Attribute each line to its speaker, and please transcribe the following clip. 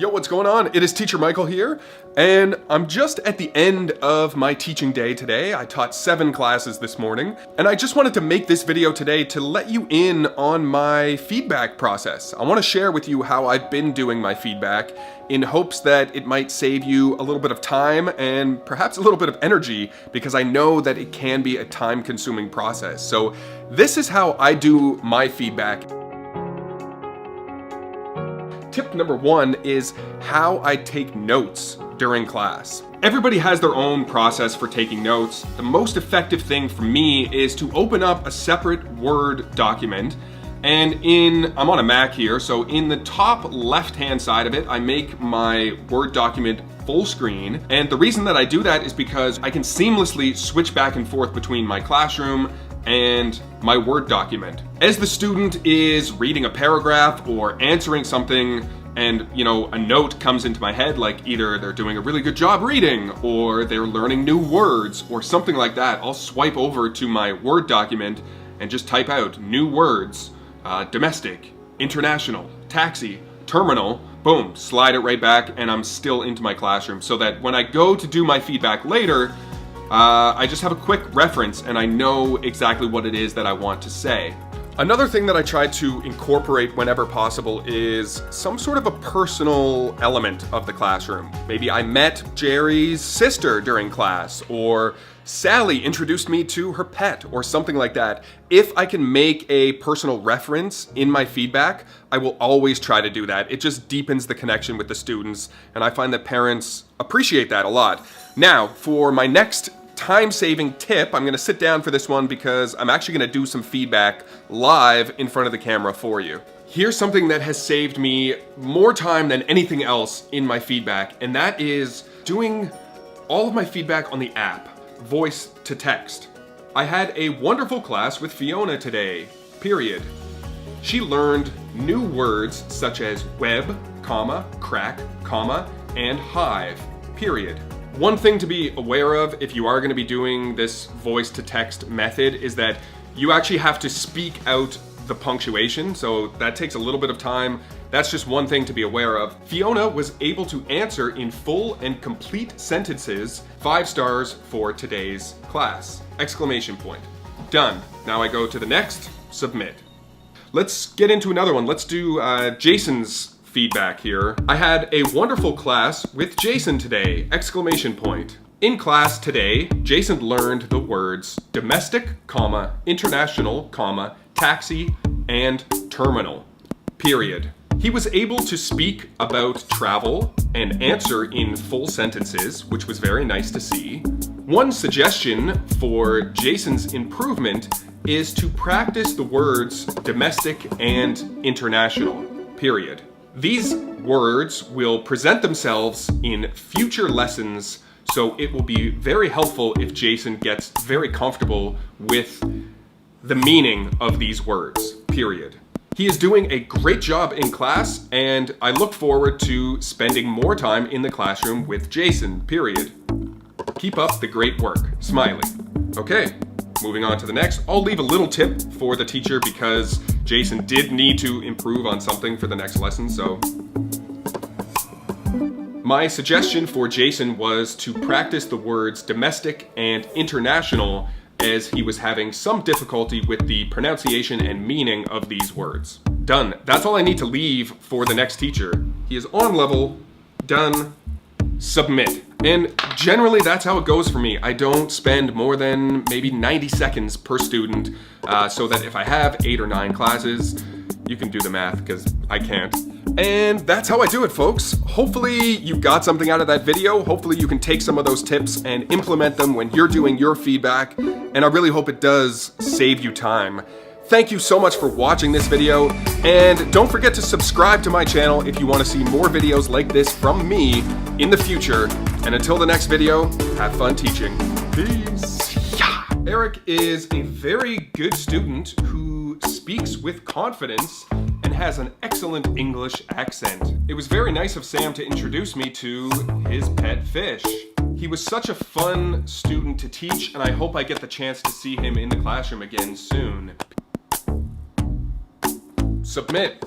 Speaker 1: Yo, what's going on? It is Teacher Michael here, and I'm just at the end of my teaching day today. I taught 7 classes this morning, and I just wanted to make this video today to let you in on my feedback process. I want to share with you how I've been doing my feedback in hopes that it might save you a little bit of time and perhaps a little bit of energy, because I know that it can be a time-consuming process. So this is how I do my feedback. Tip number 1 is how I take notes during class. Everybody has their own process for taking notes. The most effective thing for me is to open up a separate Word document, and I'm on a Mac here, so in the top left-hand side of it, I make my Word document full screen. And the reason that I do that is because I can seamlessly switch back and forth between my classroom and my Word document. As the student is reading a paragraph or answering something, and a note comes into my head, like either they're doing a really good job reading or they're learning new words or something like that, I'll swipe over to my Word document and just type out new words, domestic, international, taxi, terminal, boom, slide it right back, and I'm still into my classroom, so that when I go to do my feedback later, I just have a quick reference and I know exactly what it is that I want to say. Another thing that I try to incorporate whenever possible is some sort of a personal element of the classroom. Maybe I met Jerry's sister during class, or Sally introduced me to her pet, or something like that. If I can make a personal reference in my feedback, I will always try to do that. It just deepens the connection with the students, and I find that parents appreciate that a lot. Now, for my next time-saving tip, I'm gonna sit down for this one because I'm actually gonna do some feedback live in front of the camera for you. Here's something that has saved me more time than anything else in my feedback, and that is doing all of my feedback on the app, voice to text. I had a wonderful class with Fiona today, period. She learned new words such as web, comma, crack, comma, and hive, period. One thing to be aware of if you are going to be doing this voice-to-text method is that you actually have to speak out the punctuation, so that takes a little bit of time. That's just one thing to be aware of. Fiona was able to answer in full and complete sentences 5 stars for today's class! Exclamation point. Done. Now I go to the next, submit. Let's get into another one. Let's do Jason's feedback here. I had a wonderful class with Jason today! Exclamation point. In class today, Jason learned the words domestic, comma, international, comma, taxi, and terminal, period. He was able to speak about travel and answer in full sentences, which was very nice to see. One suggestion for Jason's improvement is to practice the words domestic and international, period. These words will present themselves in future lessons, so it will be very helpful if Jason gets very comfortable with the meaning of these words, period. He is doing a great job in class, and I look forward to spending more time in the classroom with Jason, period. Keep up the great work. Smiley. Okay, moving on to the next. I'll leave a little tip for the teacher because Jason did need to improve on something for the next lesson, so. My suggestion for Jason was to practice the words domestic and international, as he was having some difficulty with the pronunciation and meaning of these words. Done. That's all I need to leave for the next teacher. He is on level. Done. Submit. And generally that's how it goes for me. I don't spend more than maybe 90 seconds per student, so that if I have 8 or 9 classes, you can do the math because I can't. And that's how I do it, folks. Hopefully you got something out of that video. Hopefully you can take some of those tips and implement them when you're doing your feedback. And I really hope it does save you time. Thank you so much for watching this video. And don't forget to subscribe to my channel if you want to see more videos like this from me in the future. And until the next video, have fun teaching. Peace. Yeah. Eric is a very good student who speaks with confidence and has an excellent English accent. It was very nice of Sam to introduce me to his pet fish. He was such a fun student to teach, and I hope I get the chance to see him in the classroom again soon. Submit.